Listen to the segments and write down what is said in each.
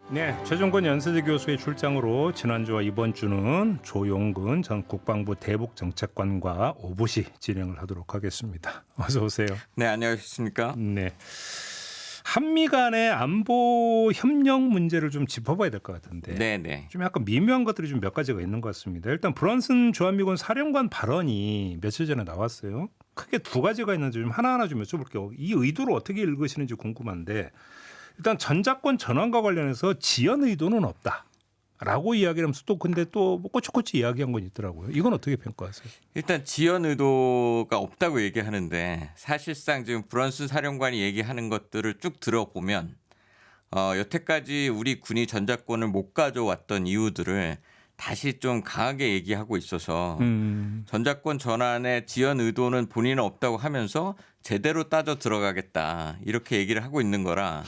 네, 최종권 연세대 교수의 출장으로 지난주와 이번 주는 조용근 전 국방부 대북정책관과 오부시 진행을 하도록 하겠습니다. 어서 오세요. 네, 안녕하십니까? 네, 한미 간의 안보 협력 문제를 좀 짚어봐야 될 것 같은데 네. 좀 약간 미묘한 것들이 좀 몇 가지가 있는 것 같습니다. 일단 브런슨 주한미군 사령관 발언이 며칠 전에 나왔어요. 크게 두 가지가 있는데 좀 하나하나 좀 여쭤볼게요. 이 의도를 어떻게 읽으시는지 궁금한데 일단 전작권 전환과 관련해서 지연 의도는 없다라고 이야기를 하면서 또 근데 또 꼬치꼬치 이야기한 건 있더라고요. 이건 어떻게 평가하세요? 일단 지연 의도가 없다고 얘기하는데 사실상 지금 브런슨 사령관이 얘기하는 것들을 쭉 들어보면 여태까지 우리 군이 전작권을 못 가져왔던 이유들을 다시 좀 강하게 얘기하고 있어서 전작권 전환의 지연 의도는 본인은 없다고 하면서 제대로 따져 들어가겠다 이렇게 얘기를 하고 있는 거라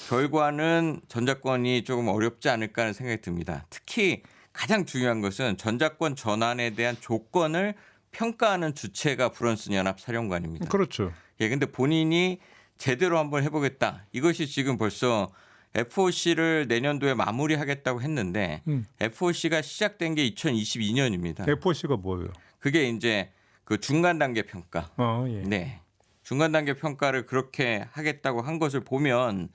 결과는 전작권이 조금 어렵지 않을까 하는 생각이 듭니다. 특히 가장 중요한 것은 전작권 전환에 대한 조건을 평가하는 주체가 브런슨 연합 사령관입니다. 그렇죠. 예, 근데 본인이 제대로 한번 해보겠다. 이것이 지금 벌써 FOC를 내년도에 마무리하겠다고 했는데 FOC가 시작된 게 2022년입니다. FOC가 뭐예요? 그게 이제 그 중간 단계 평가. 예. 네. 중간 단계 평가를 그렇게 하겠다고 한 것을 보면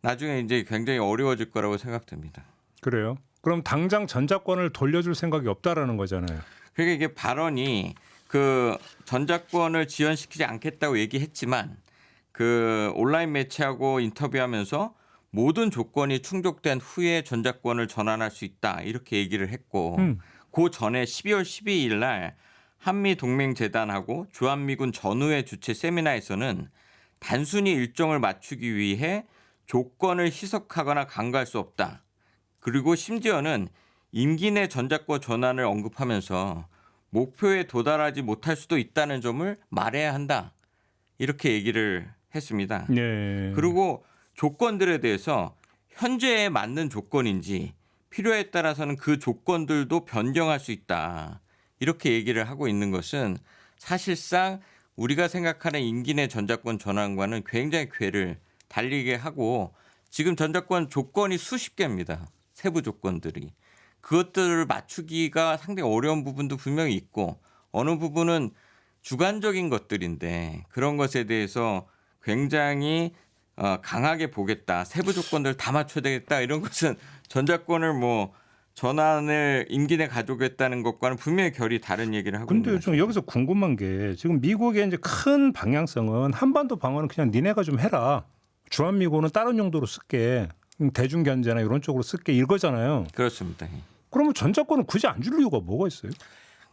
나중에 이제 굉장히 어려워질 거라고 생각됩니다. 그래요? 그럼 당장 전작권을 돌려줄 생각이 없다라는 거잖아요. 그러니까 이게 발언이 그 전작권을 지연시키지 않겠다고 얘기했지만 그 온라인 매체하고 인터뷰하면서 모든 조건이 충족된 후에 전작권을 전환할 수 있다 이렇게 얘기를 했고 그 전에 12월 12일 날 한미동맹재단하고 주한미군 전후회 주최 세미나에서는 단순히 일정을 맞추기 위해 조건을 희석하거나 강구할 수 없다. 그리고 심지어는 임기 내 전작권 전환을 언급하면서 목표에 도달하지 못할 수도 있다는 점을 말해야 한다. 이렇게 얘기를 했습니다. 네. 그리고 조건들에 대해서 현재에 맞는 조건인지 필요에 따라서는 그 조건들도 변경할 수 있다. 이렇게 얘기를 하고 있는 것은 사실상 우리가 생각하는 임기 내 전작권 전환과는 굉장히 궤를 달리게 하고 지금 전작권 조건이 수십 개입니다. 세부 조건들이. 그것들을 맞추기가 상당히 어려운 부분도 분명히 있고 어느 부분은 주관적인 것들인데 그런 것에 대해서 굉장히 강하게 보겠다. 세부 조건들 다 맞춰야 되겠다. 이런 것은 전작권을 뭐 전환을 임기 내 가져오겠다는 것과는 분명히 결이 다른 얘기를 하고 있는 근데 거죠. 좀 여기서 궁금한 게 지금 미국의 이제 큰 방향성은 한반도 방어는 그냥 니네가 좀 해라. 주한미군은 다른 용도로 쓸게. 대중 견제나 이런 쪽으로 쓸게 이거잖아요. 그렇습니다. 그러면 전작권은 굳이 안 줄 이유가 뭐가 있어요?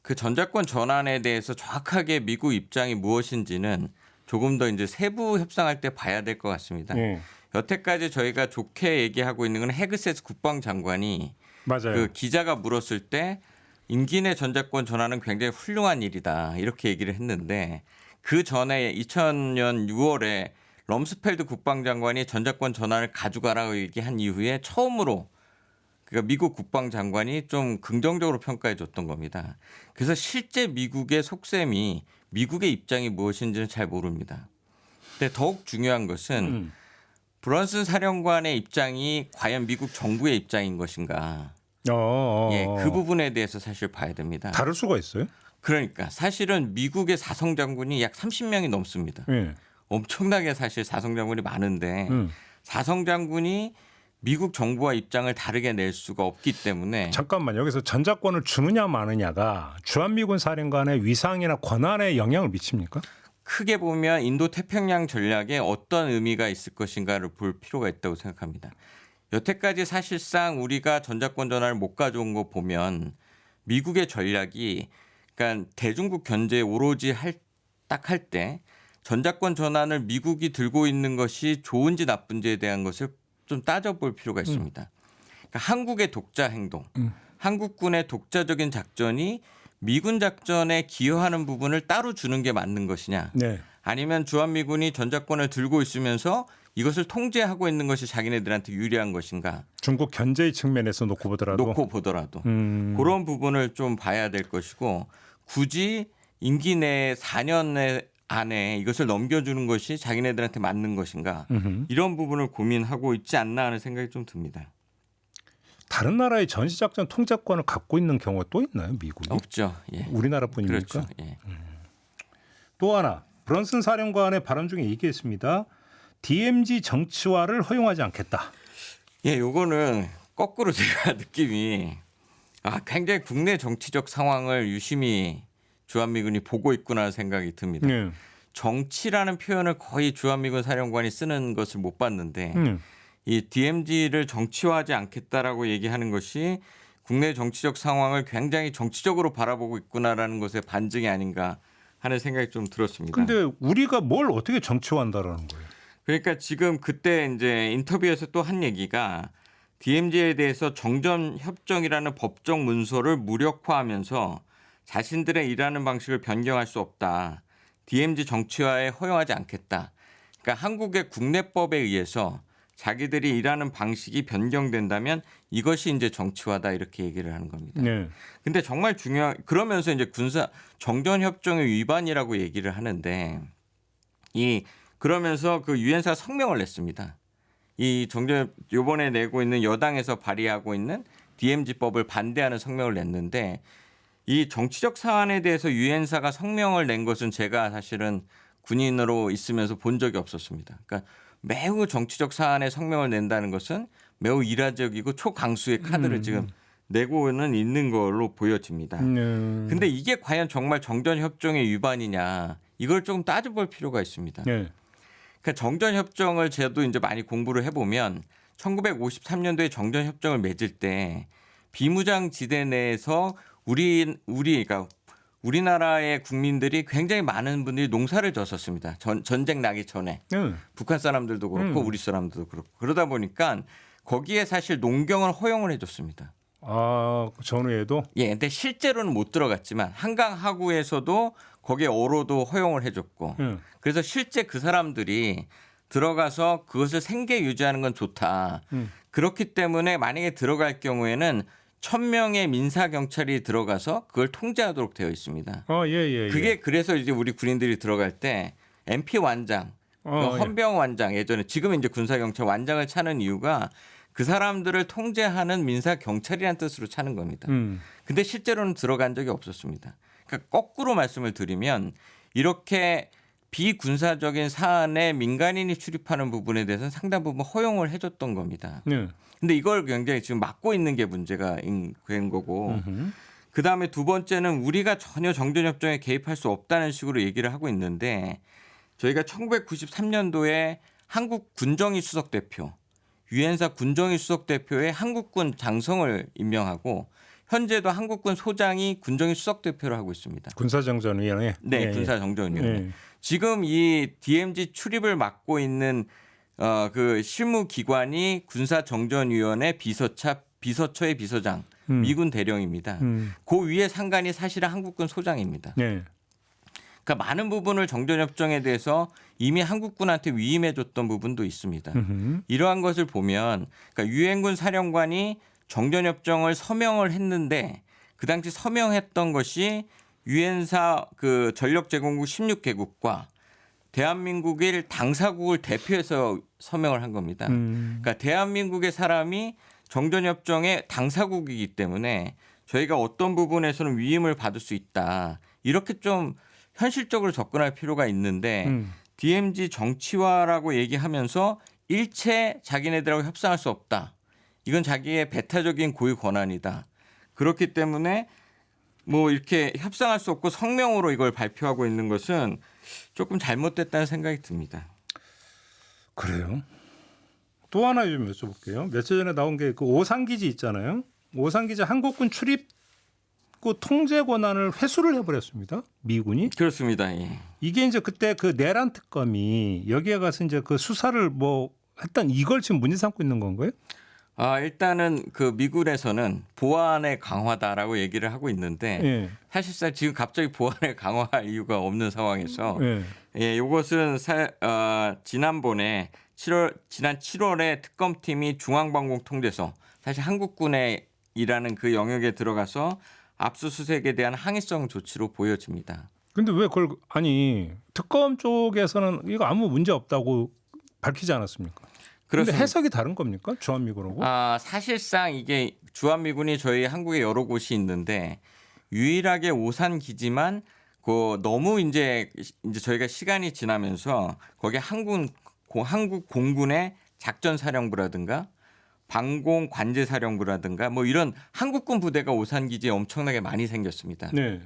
그 전작권 전환에 대해서 정확하게 미국 입장이 무엇인지는 조금 더 이제 세부 협상할 때 봐야 될 것 같습니다. 네. 여태까지 저희가 좋게 얘기하고 있는 건 헤그세스 국방장관이 맞아요. 그 기자가 물었을 때 임기 내 전작권 전환은 굉장히 훌륭한 일이다 이렇게 얘기를 했는데 그 전에 2000년 6월에 럼스펠드 국방장관이 전작권 전환을 가져가라고 얘기한 이후에 처음으로 그러니까 미국 국방장관이 좀 긍정적으로 평가해 줬던 겁니다. 그래서 실제 미국의 속셈이 미국의 입장이 무엇인지는 잘 모릅니다. 근데 더욱 중요한 것은 브런슨 사령관의 입장이 과연 미국 정부의 입장인 것인가. 예, 그 부분에 대해서 사실 봐야 됩니다. 다를 수가 있어요? 그러니까 사실은 미국의 사성 장군이 약 30명이 넘습니다. 네. 엄청나게 사실 사성 장군이 많은데 사성 장군이 미국 정부와 입장을 다르게 낼 수가 없기 때문에 잠깐만 여기서 전작권을 주느냐 마느냐가 주한미군 사령관의 위상이나 권한에 영향을 미칩니까? 크게 보면 인도 태평양 전략에 어떤 의미가 있을 것인가를 볼 필요가 있다고 생각합니다. 여태까지 사실상 우리가 전작권 전환을 못 가져온 거 보면 미국의 전략이 그러니까 대중국 견제 오로지 딱 할 때 전작권 전환을 미국이 들고 있는 것이 좋은지 나쁜지에 대한 것을 좀 따져볼 필요가 있습니다. 그러니까 한국의 독자 행동, 한국군의 독자적인 작전이 미군 작전에 기여하는 부분을 따로 주는 게 맞는 것이냐. 네. 아니면 주한미군이 전작권을 들고 있으면서 이것을 통제하고 있는 것이 자기네들한테 유리한 것인가. 중국 견제의 측면에서 놓고 보더라도. 그런 부분을 좀 봐야 될 것이고 굳이 임기 내 4년 안에 이것을 넘겨주는 것이 자기네들한테 맞는 것인가. 이런 부분을 고민하고 있지 않나 하는 생각이 좀 듭니다. 다른 나라의 전시작전 통제권을 갖고 있는 경우가 또 있나요, 미국이? 없죠. 예. 우리나라뿐입니까? 그렇죠. 예. 또 하나 브런슨 사령관의 발언 중에 얘기했습니다. DMZ 정치화를 허용하지 않겠다. 예, 요거는 거꾸로 제가 느낌이 굉장히 국내 정치적 상황을 유심히 주한미군이 보고 있구나 생각이 듭니다. 네. 정치라는 표현을 거의 주한미군 사령관이 쓰는 것을 못 봤는데 이 DMZ를 정치화하지 않겠다라고 얘기하는 것이 국내 정치적 상황을 굉장히 정치적으로 바라보고 있구나라는 것의 반증이 아닌가 하는 생각이 좀 들었습니다. 근데 우리가 뭘 어떻게 정치화한다라는 거예요? 그러니까 지금 그때 이제 인터뷰에서 또 한 얘기가 DMZ에 대해서 정전협정이라는 법적 문서를 무력화하면서 자신들의 일하는 방식을 변경할 수 없다. DMZ 정치화에 허용하지 않겠다. 그러니까 한국의 국내법에 의해서 자기들이 일하는 방식이 변경된다면 이것이 이제 정치화다 이렇게 얘기를 하는 겁니다. 네. 근데 정말 그러면서 이제 군사 정전협정의 위반이라고 얘기를 하는데 그러면서 그 유엔사 성명을 냈습니다. 이 요번에 내고 있는 여당에서 발의하고 있는 DMZ법을 반대하는 성명을 냈는데 이 정치적 사안에 대해서 유엔사가 성명을 낸 것은 제가 사실은 군인으로 있으면서 본 적이 없었습니다. 그러니까 매우 정치적 사안에 성명을 낸다는 것은 매우 이례적이고 초강수의 카드를 지금 내고는 있는 걸로 보여집니다. 근데 이게 과연 정말 정전협정의 위반이냐 이걸 조금 따져볼 필요가 있습니다. 네. 그러니까 정전협정을 저도 이제 많이 공부를 해보면 1953년도에 정전협정을 맺을 때 비무장지대 내에서 그러니까 우리나라의 국민들이 굉장히 많은 분들이 농사를 졌었습니다. 전쟁 나기 전에 북한 사람들도 그렇고 우리 사람들도 그렇고 그러다 보니까 거기에 사실 농경을 허용을 해줬습니다. 아, 전후에도? 예, 근데 실제로는 못 들어갔지만 한강 하구에서도 거기에 어로도 허용을 해줬고 그래서 실제 그 사람들이 들어가서 그것을 생계 유지하는 건 좋다. 그렇기 때문에 만약에 들어갈 경우에는 1,000명의 민사 경찰이 들어가서 그걸 통제하도록 되어 있습니다. 예. 그게 그래서 이제 우리 군인들이 들어갈 때 MP 완장, 헌병 완장 예전에 지금 이제 군사 경찰 완장을 차는 이유가 그 사람들을 통제하는 민사 경찰이라는 뜻으로 차는 겁니다. 근데 실제로는 들어간 적이 없었습니다. 그러니까 거꾸로 말씀을 드리면 이렇게 비군사적인 사안에 민간인이 출입하는 부분에 대해서는 상당 부분 허용을 해줬던 겁니다. 네. 근데 이걸 굉장히 지금 막고 있는 게 문제가 된 거고 그다음에 두 번째는 우리가 전혀 정전협정에 개입할 수 없다는 식으로 얘기를 하고 있는데 저희가 1993년도에 한국 군정위 수석대표 유엔사 군정위 수석대표에 한국군 장성을 임명하고 현재도 한국군 소장이 군정위 수석대표를 하고 있습니다. 군사정전위원회? 네, 군사정전위원회. 예. 지금 이 DMZ 출입을 맡고 있는 그 실무기관이 군사정전위원회 비서처의 비서장 미군 대령입니다. 그 위에 상관이 사실은 한국군 소장입니다. 네. 그러니까 많은 부분을 정전협정에 대해서 이미 한국군한테 위임해줬던 부분도 있습니다. 이러한 것을 보면 그러니까 유엔군 사령관이 정전협정을 서명을 했는데 그 당시 서명했던 것이 유엔사 그 전력제공국 16개국과 대한민국의 당사국을 대표해서 서명을 한 겁니다. 그러니까 대한민국의 사람이 정전협정의 당사국이기 때문에 저희가 어떤 부분에서는 위임을 받을 수 있다. 이렇게 좀 현실적으로 접근할 필요가 있는데 DMZ 정치화라고 얘기하면서 일체 자기네들하고 협상할 수 없다. 이건 자기의 배타적인 고유 권한이다. 그렇기 때문에 뭐 이렇게 협상할 수 없고 성명으로 이걸 발표하고 있는 것은 조금 잘못됐다는 생각이 듭니다. 그래요? 또 하나 좀 여쭤볼게요. 며칠 전에 나온 게 그 오산기지 있잖아요. 오산기지 한국군 출입구 통제 권한을 회수를 해버렸습니다. 미군이. 그렇습니다. 예. 이게 이제 그때 그 내란 특검이 여기에 가서 이제 그 수사를 뭐 했던 이걸 지금 문제 삼고 있는 건가요? 일단은 그 미군에서는 보안의 강화다라고 얘기를 하고 있는데 예. 사실상 지금 갑자기 보안을 강화할 이유가 없는 상황에서 예. 예, 이것은 지난 7월에 특검팀이 중앙방공통제소 사실 한국군에 일하는 그 영역에 들어가서 압수수색에 대한 항의성 조치로 보여집니다. 근데 왜 그걸 특검 쪽에서는 이거 아무 문제 없다고 밝히지 않았습니까? 그런데 해석이 다른 겁니까? 주한미군하고? 사실상 이게 주한미군이 저희 한국에 여러 곳이 있는데 유일하게 오산 기지만 그 너무 이제 저희가 시간이 지나면서 거기에 한국 공군의 작전사령부라든가 방공 관제사령부라든가 뭐 이런 한국군 부대가 오산 기지에 엄청나게 많이 생겼습니다. 네.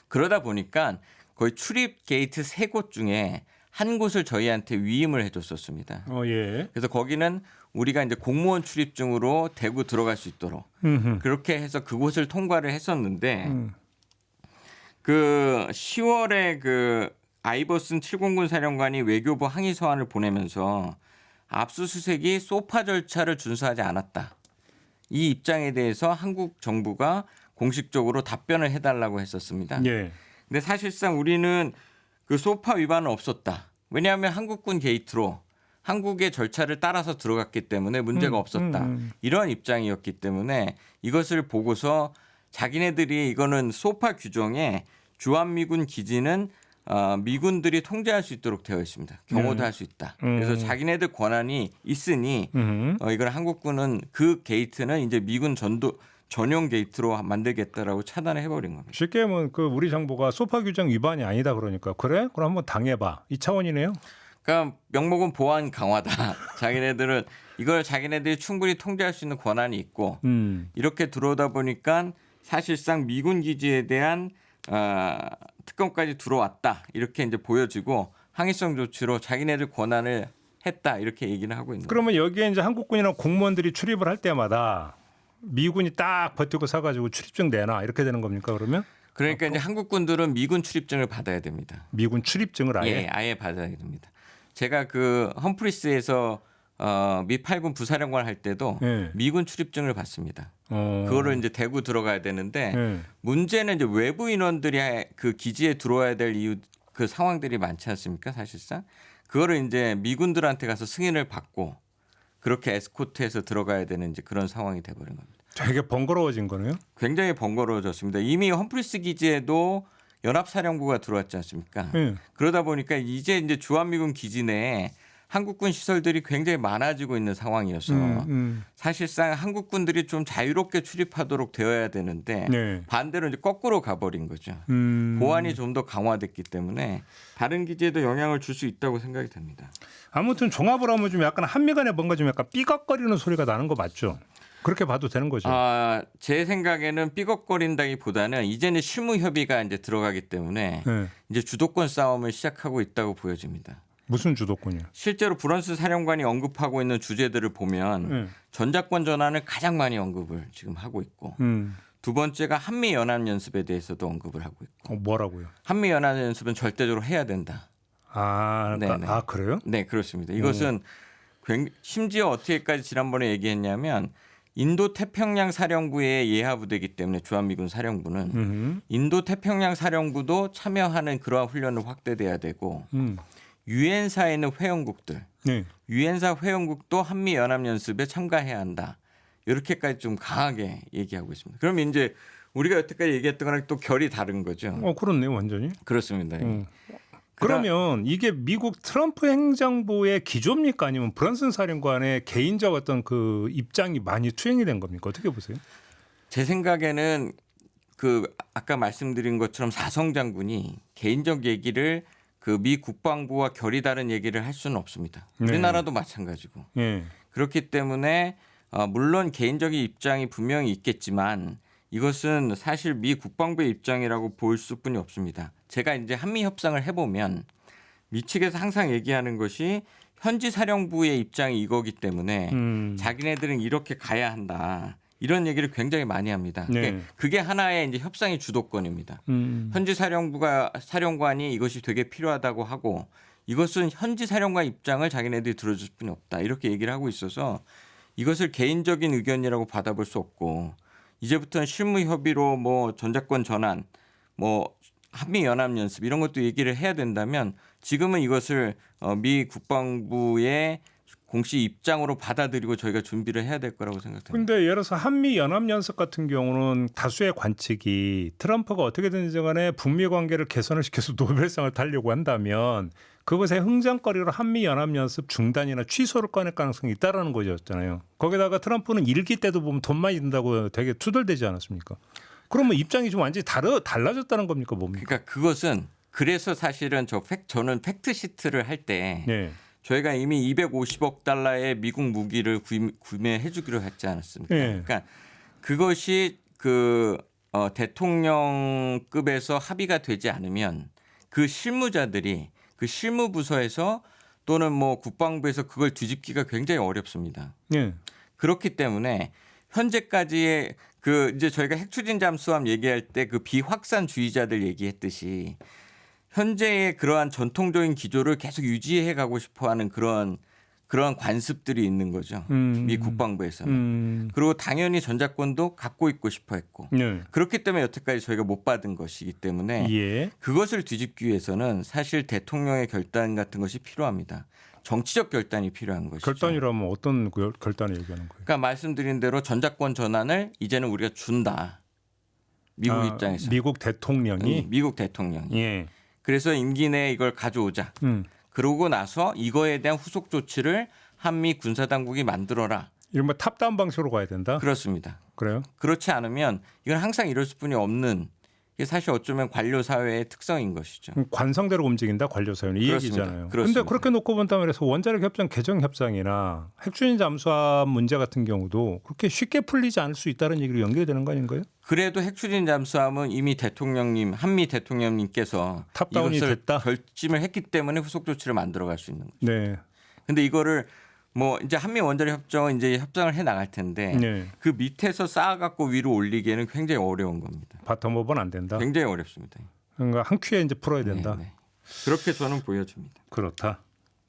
그러다 보니까 거의 출입 게이트 3곳 중에 한 곳을 저희한테 위임을 해줬었습니다. 예. 그래서 거기는 우리가 이제 공무원 출입증으로 대구 들어갈 수 있도록 그렇게 해서 그곳을 통과를 했었는데 그 10월에 그 아이버슨 7공군 사령관이 외교부 항의 서한을 보내면서 압수수색이 소파 절차를 준수하지 않았다. 이 입장에 대해서 한국 정부가 공식적으로 답변을 해달라고 했었습니다. 예. 근데 사실상 우리는 그 소파 위반은 없었다. 왜냐하면 한국군 게이트로 한국의 절차를 따라서 들어갔기 때문에 문제가 없었다. 이런 입장이었기 때문에 이것을 보고서 자기네들이 이거는 소파 규정에 주한미군 기지는 미군들이 통제할 수 있도록 되어 있습니다. 경호도 할 수 있다. 그래서 자기네들 권한이 있으니 이걸 한국군은 그 게이트는 이제 미군 전용 게이트로 만들겠다라고 차단을 해버린 겁니다. 쉽게 하면 그 우리 정부가 소파 규정 위반이 아니다 그러니까 그래? 그럼 한번 당해봐. 이 차원이네요. 그러니까 명목은 보안 강화다. 자기네들은 이걸 자기네들이 충분히 통제할 수 있는 권한이 있고 이렇게 들어오다 보니까 사실상 미군 기지에 대한 특검까지 들어왔다. 이렇게 이제 보여지고 항의성 조치로 자기네들 권한을 했다. 이렇게 얘기를 하고 있는 거예요. 그러면 여기에 이제 한국군이나 공무원들이 출입을 할 때마다 미군이 딱 버티고 서가지고 출입증 내놔 이렇게 되는 겁니까 그러면? 그러니까 이제 한국군들은 미군 출입증을 받아야 됩니다. 미군 출입증을 아예? 예, 아예 받아야 됩니다. 제가 그 험프리스에서 미 8군 부사령관 할 때도 예. 미군 출입증을 받습니다. 그거를 이제 대구 들어가야 되는데 문제는 이제 외부 인원들이 그 기지에 들어와야 될 이유 그 상황들이 많지 않습니까? 사실상 그거를 이제 미군들한테 가서 승인을 받고 그렇게 에스코트해서 들어가야 되는 이제 그런 상황이 돼버린 겁니다. 되게 번거로워진 거네요. 굉장히 번거로워졌습니다. 이미 험프리스 기지에도 연합사령부가 들어왔지 않습니까? 그러다 보니까 이제 주한미군 기지 내에 한국군 시설들이 굉장히 많아지고 있는 상황이어서 사실상 한국군들이 좀 자유롭게 출입하도록 되어야 되는데 네. 반대로 이제 거꾸로 가버린 거죠. 보안이 좀 더 강화됐기 때문에 다른 기지에도 영향을 줄 수 있다고 생각이 됩니다. 아무튼 종합을 하면 좀 약간 한미 간에 뭔가 좀 약간 삐걱거리는 소리가 나는 거 맞죠? 그렇게 봐도 되는 거죠. 제 생각에는 삐걱거린다기보다는 이제는 실무 협의가 이제 들어가기 때문에 이제 주도권 싸움을 시작하고 있다고 보여집니다. 무슨 주도권이요? 실제로 브런슨 사령관이 언급하고 있는 주제들을 보면 전작권 전환을 가장 많이 언급을 지금 하고 있고 두 번째가 한미 연합 연습에 대해서도 언급을 하고 있고 뭐라고요? 한미 연합 연습은 절대적으로 해야 된다. 그래요? 네, 그렇습니다. 이것은 심지어 어떻게까지 지난번에 얘기했냐면 인도 태평양 사령부의 예하 부대이기 때문에 주한미군 사령부는 인도 태평양 사령부도 참여하는 그러한 훈련을 확대돼야 되고 유엔사에는 회원국들, 유엔사 회원국도 한미 연합 연습에 참가해야 한다. 이렇게까지 좀 강하게 얘기하고 있습니다. 그러면 이제 우리가 여태까지 얘기했던 거랑 또 결이 다른 거죠. 그렇네요, 완전히. 그렇습니다. 그러면 이게 미국 트럼프 행정부의 기조입니까? 아니면 브런슨 사령관의 개인적 어떤 그 입장이 많이 투영이 된 겁니까? 어떻게 보세요? 제 생각에는 그 아까 말씀드린 것처럼 사성 장군이 개인적 얘기를 그 미 국방부와 결이 다른 얘기를 할 수는 없습니다. 우리나라도 마찬가지고. 그렇기 때문에 물론 개인적인 입장이 분명히 있겠지만 이것은 사실 미 국방부의 입장이라고 볼 수뿐이 없습니다. 제가 이제 한미 협상을 해보면 미 측에서 항상 얘기하는 것이 현지 사령부의 입장이 이거기 때문에 자기네들은 이렇게 가야 한다. 이런 얘기를 굉장히 많이 합니다. 그게 하나의 이제 협상의 주도권입니다. 현지 사령관이 이것이 되게 필요하다고 하고 이것은 현지 사령관 입장을 자기네들이 들어줄 뿐이 없다. 이렇게 얘기를 하고 있어서 이것을 개인적인 의견이라고 받아볼 수 없고 이제부터는 실무 협의로 뭐 전작권 전환, 뭐 한미 연합 연습 이런 것도 얘기를 해야 된다면 지금은 이것을 미 국방부의 공식 입장으로 받아들이고 저희가 준비를 해야 될 거라고 생각합니다. 근데 예를 들어서 한미 연합 연습 같은 경우는 다수의 관측이 트럼프가 어떻게든지 간에 북미 관계를 개선을 시켜서 노벨상을 타려고 한다면 그것의 흥정거리로 한미 연합 연습 중단이나 취소를 꺼낼 가능성이 있다라는 거였잖아요. 거기다가 트럼프는 일기 때도 보면 돈 많이 든다고 되게 투덜대지 않았습니까? 그러면 입장이 좀 완전히 달라졌다는 겁니까, 뭡니까? 그러니까 그것은 그래서 사실은 저는 팩트 시트를 할 때 네. 저희가 이미 250억 달러의 미국 무기를 구매해 주기로 했지 않았습니까? 네. 그러니까 그것이 대통령급에서 합의가 되지 않으면 그 실무자들이 그 실무부서에서 또는 뭐 국방부에서 그걸 뒤집기가 굉장히 어렵습니다. 네. 그렇기 때문에 현재까지의 이제 저희가 핵추진 잠수함 얘기할 때 그 비확산주의자들 얘기했듯이 현재의 그러한 전통적인 기조를 계속 유지해 가고 싶어하는 그러한 관습들이 있는 거죠. 미 국방부에서는. 그리고 당연히 전작권도 갖고 있고 싶어 했고. 네. 그렇기 때문에 여태까지 저희가 못 받은 것이기 때문에 예. 그것을 뒤집기 위해서는 사실 대통령의 결단 같은 것이 필요합니다. 정치적 결단이 필요한 것이죠. 결단이라면 어떤 결단을 얘기하는 거예요? 그러니까 말씀드린 대로 전작권 전환을 이제는 우리가 준다. 미국 입장에서. 미국 대통령이 미국 대통령이. 예. 그래서 임기 내에 이걸 가져오자. 그러고 나서 이거에 대한 후속 조치를 한미 군사당국이 만들어라. 이른바 탑다운 방식으로 가야 된다? 그렇습니다. 그래요? 그렇지 않으면 이건 항상 이럴 수뿐이 없는 이게 사실 어쩌면 관료 사회의 특성인 것이죠. 관성대로 움직인다 관료사회는 이 그렇습니다. 얘기잖아요. 그렇습니다. 그런데 그렇게 놓고 본다면 해서 원자력 협정 개정 협상이나 핵추진 잠수함 문제 같은 경우도 그렇게 쉽게 풀리지 않을 수 있다는 얘기로 연결되는 거 아닌가요? 그래도 핵추진 잠수함은 이미 한미 대통령님께서 탑다운이 이것을 됐다? 결심을 했기 때문에 후속 조치를 만들어갈 수 있는 거죠. 네. 근데 이거를 뭐 이제 한미 원자력 협정은 이제 협상을 해 나갈 텐데 네. 그 밑에서 쌓아갖고 위로 올리기에는 굉장히 어려운 겁니다. 바텀업은 안 된다. 굉장히 어렵습니다. 그러니까 한 큐에 이제 풀어야 된다. 네, 네. 그렇게 저는 보여집니다. 그렇다.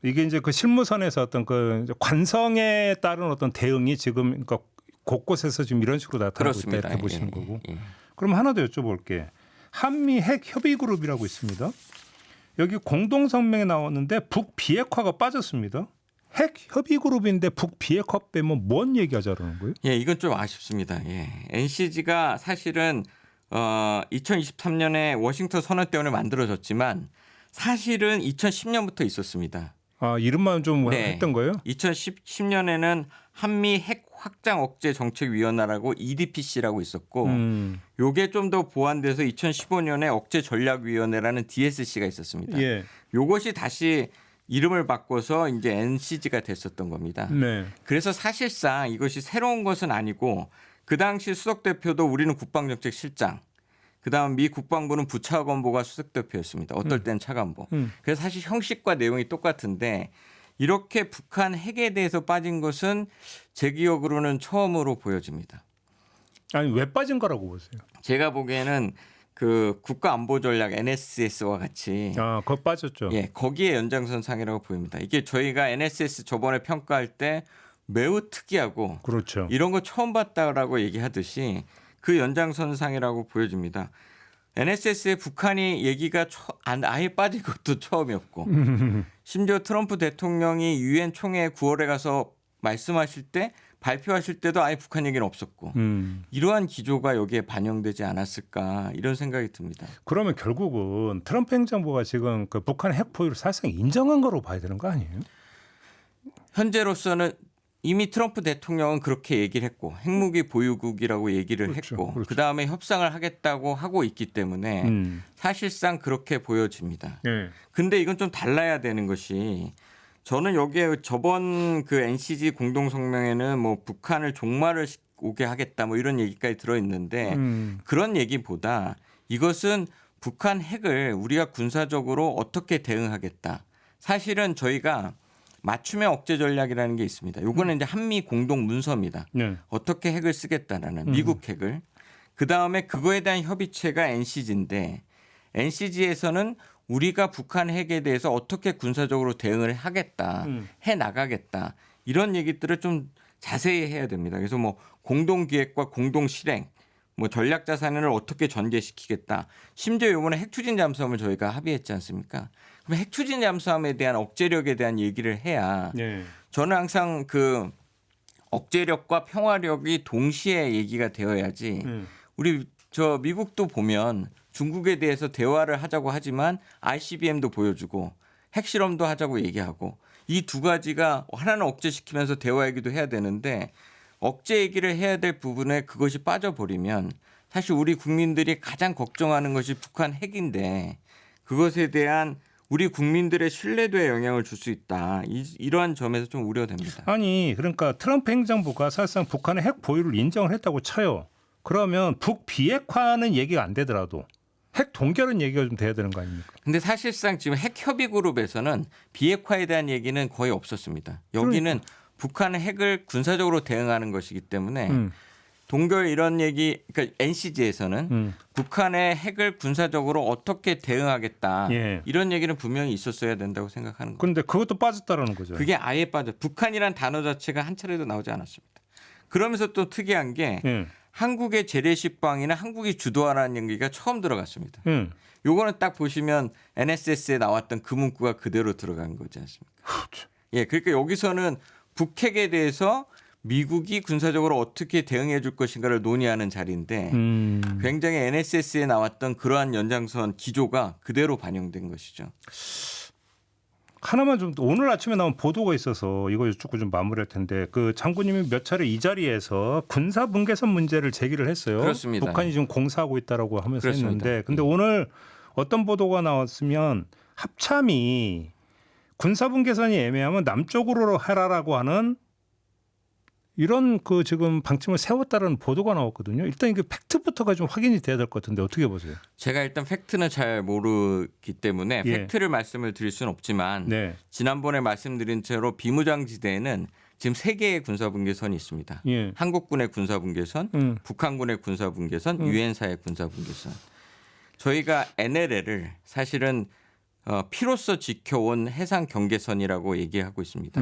이게 이제 그 실무선에서 어떤 그 이제 관성에 따른 어떤 대응이 지금 그러니까 곳곳에서 지금 이런 식으로 나타나고 있다 그렇습니다. 이렇게 보시는 예, 거고. 예. 그럼 하나 더 여쭤볼게. 한미 핵 협의 그룹이라고 있습니다. 여기 공동 성명에 나왔는데 북 비핵화가 빠졌습니다. 핵 협의 그룹인데 북 비핵화 빼면 뭔 얘기하자라는 거예요? 예, 이건 좀 아쉽습니다. 예. NCG가 사실은 2023년에 워싱턴 선언 때문에 만들어졌지만 사실은 2010년부터 있었습니다. 아 이름만 좀 네. 했던 거예요? 2010년에는 한미 핵 확장 억제 정책위원회라고 EDPC라고 있었고 요게 좀 더 보완돼서 2015년에 억제 전략위원회라는 DSC가 있었습니다. 예. 요것이 다시 이름을 바꿔서 이제 NCG가 됐었던 겁니다. 네. 그래서 사실상 이것이 새로운 것은 아니고 그 당시 수석 대표도 우리는 국방정책실장, 그다음 미 국방부는 부차관보가 수석 대표였습니다. 어떨 땐 차관보. 그래서 사실 형식과 내용이 똑같은데 이렇게 북한 핵에 대해서 빠진 것은 제 기억으로는 처음으로 보여집니다. 아니 왜 빠진 거라고 보세요? 제가 보기에는 그 국가안보전략 NSS와 같이 그거 빠졌죠. 예, 거기에 연장선상이라고 보입니다. 이게 저희가 NSS 저번에 평가할 때 매우 특이하고 그렇죠. 이런 거 처음 봤다라고 얘기하듯이 그 연장선상이라고 보여집니다. NSS에 북한이 얘기가 아예 빠진 것도 처음이었고 심지어 트럼프 대통령이 유엔 총회 9월에 가서 말씀하실 때 발표하실 때도 아예 북한 얘기는 없었고 이러한 기조가 여기에 반영되지 않았을까 이런 생각이 듭니다. 그러면 결국은 트럼프 행정부가 지금 그 북한 핵 포위를 사실상 인정한 거로 봐야 되는 거 아니에요? 현재로서는 이미 트럼프 대통령은 그렇게 얘기를 했고 핵무기 보유국이라고 얘기를 그렇죠, 했고 그렇죠. 그다음에 협상을 하겠다고 하고 있기 때문에 사실상 그렇게 보여집니다. 네. 근데 이건 좀 달라야 되는 것이 저는 여기에 저번 그 NCG 공동성명에는 뭐 북한을 종말을 오게 하겠다 뭐 이런 얘기까지 들어있는데 그런 얘기보다 이것은 북한 핵을 우리가 군사적으로 어떻게 대응하겠다. 사실은 저희가 맞춤형 억제 전략이라는 게 있습니다. 요거는 이제 한미 공동 문서입니다. 네. 어떻게 핵을 쓰겠다라는 미국 핵을. 그다음에 그거에 대한 협의체가 NCG인데 NCG에서는 우리가 북한 핵에 대해서 어떻게 군사적으로 대응을 하겠다, 해 나가겠다 이런 얘기들을 좀 자세히 해야 됩니다. 그래서 뭐 공동 기획과 공동 실행, 뭐 전략 자산을 어떻게 전개시키겠다. 심지어 이번에 핵 추진 잠수함을 저희가 합의했지 않습니까? 그럼 핵 추진 잠수함에 대한 억제력에 대한 얘기를 해야 예. 저는 항상 그 억제력과 평화력이 동시에 얘기가 되어야지 우리 저 미국도 보면 중국에 대해서 대화를 하자고 하지만 ICBM도 보여주고 핵실험도 하자고 얘기하고 이 두 가지가 하나는 억제시키면서 대화 얘기도 해야 되는데 억제 얘기를 해야 될 부분에 그것이 빠져버리면 사실 우리 국민들이 가장 걱정하는 것이 북한 핵인데 그것에 대한 우리 국민들의 신뢰도에 영향을 줄 수 있다. 이러한 점에서 좀 우려됩니다. 아니 그러니까 트럼프 행정부가 사실상 북한의 핵 보유를 인정을 했다고 쳐요. 그러면 북비핵화는 얘기가 안 되더라도 핵 동결은 얘기가 좀 돼야 되는 거 아닙니까? 근데 사실상 지금 핵협의그룹에서는 비핵화에 대한 얘기는 거의 없었습니다. 여기는 북한의 핵을 군사적으로 대응하는 것이기 때문에 동결 이런 얘기, 그러니까 NCG에서는 북한의 핵을 군사적으로 어떻게 대응하겠다 예. 이런 얘기는 분명히 있었어야 된다고 생각하는 거예요. 근데 그것도 빠졌다라는 거죠. 그게 아예 빠져. 북한이란 단어 자체가 한 차례도 나오지 않았습니다. 그러면서 또 특이한 게 예. 한국의 재래식빵이나 한국이 주도하라는 얘기가 처음 들어갔습니다. 요거는 딱 보시면 NSS에 나왔던 그 문구가 그대로 들어간 거지 않습니까? 예, 그러니까 여기서는 북핵에 대해서 미국이 군사적으로 어떻게 대응해 줄 것인가를 논의하는 자리인데 굉장히 NSS에 나왔던 그러한 연장선 기조가 그대로 반영된 것이죠. 하나만 좀 오늘 아침에 나온 보도가 있어서 이거 여쭙고 좀 마무리할 텐데 그 장군님이 몇 차례 이 자리에서 군사 분계선 문제를 제기를 했어요. 그렇습니다. 북한이 지금 공사하고 있다라고 하면서 그렇습니다. 했는데 근데 오늘 어떤 보도가 나왔으면 합참이 군사 분계선이 애매하면 남쪽으로 하라라고 하는 이런 그 지금 방침을 세웠다는 보도가 나왔거든요. 일단 이게 팩트부터가 좀 확인이 돼야 될 것 같은데 어떻게 보세요? 제가 일단 팩트는 잘 모르기 때문에 예. 팩트를 말씀을 드릴 수는 없지만 네. 지난번에 말씀드린 채로 비무장지대에는 지금 3개의 군사분계선이 있습니다. 예. 한국군의 군사분계선, 북한군의 군사분계선, 유엔사의 군사분계선. 저희가 NLL을 사실은 피로써 지켜온 해상 경계선이라고 얘기하고 있습니다.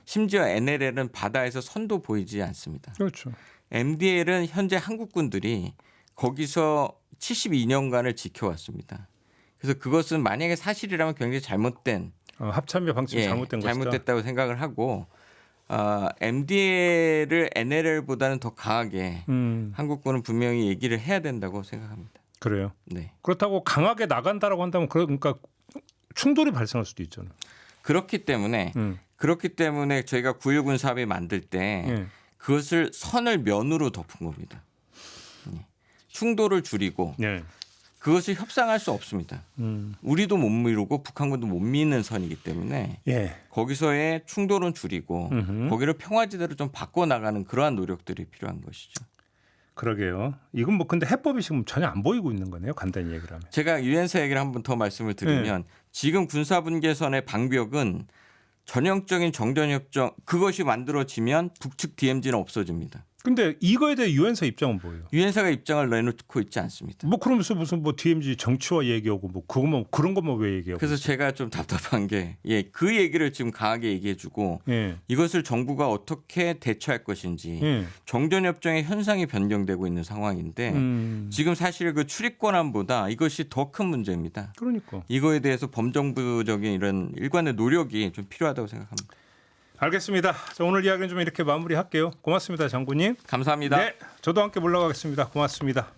심지어 NLL은 바다에서 선도 보이지 않습니다. 그렇죠. MDL은 현재 한국군들이 거기서 72년간을 지켜왔습니다. 그래서 그것은 만약에 사실이라면 굉장히 잘못된 합참의 방침이 잘못된 것이다. 잘못됐다고 생각을 하고 MDL을 NLL보다는 더 강하게 한국군은 분명히 얘기를 해야 된다고 생각합니다. 그래요. 네. 그렇다고 강하게 나간다라고 한다면 그러니까 충돌이 발생할 수도 있잖아요. 그렇기 때문에 저희가 9.19 사업을 만들 때 그것을 선을 면으로 덮은 겁니다. 충돌을 줄이고 네. 그것을 협상할 수 없습니다. 우리도 못 미루고 북한군도 못 미는 선이기 때문에 예. 거기서의 충돌은 줄이고 거기를 평화지대로 좀 바꿔나가는 그러한 노력들이 필요한 것이죠. 그러게요. 이건 뭐 근데 해법이 지금 전혀 안 보이고 있는 거네요. 간단히 얘기를 하면. 제가 유엔사 얘기를 한 번 더 말씀을 드리면 지금 군사분계선의 방벽은 전형적인 정전협정 그것이 만들어지면 북측 DMZ는 없어집니다. 근데 이거에 대해 유엔사 입장은 뭐예요? 유엔사가 입장을 내놓고 있지 않습니다. 뭐 그러면서 무슨 뭐 DMZ 정치화 얘기하고 뭐 그거만 그런 것만 왜 얘기하고? 그래서 제가 좀 답답한 게 그 얘기를 지금 강하게 얘기해주고 예. 이것을 정부가 어떻게 대처할 것인지 정전협정의 현상이 변경되고 있는 상황인데 지금 사실 그 출입권안보다 이것이 더 큰 문제입니다. 그러니까. 이거에 대해서 범정부적인 이런 일관의 노력이 좀 필요하다고 생각합니다. 알겠습니다. 자, 오늘 이야기는 좀 이렇게 마무리할게요. 고맙습니다, 장군님. 감사합니다. 네, 저도 함께 물러가겠습니다. 고맙습니다.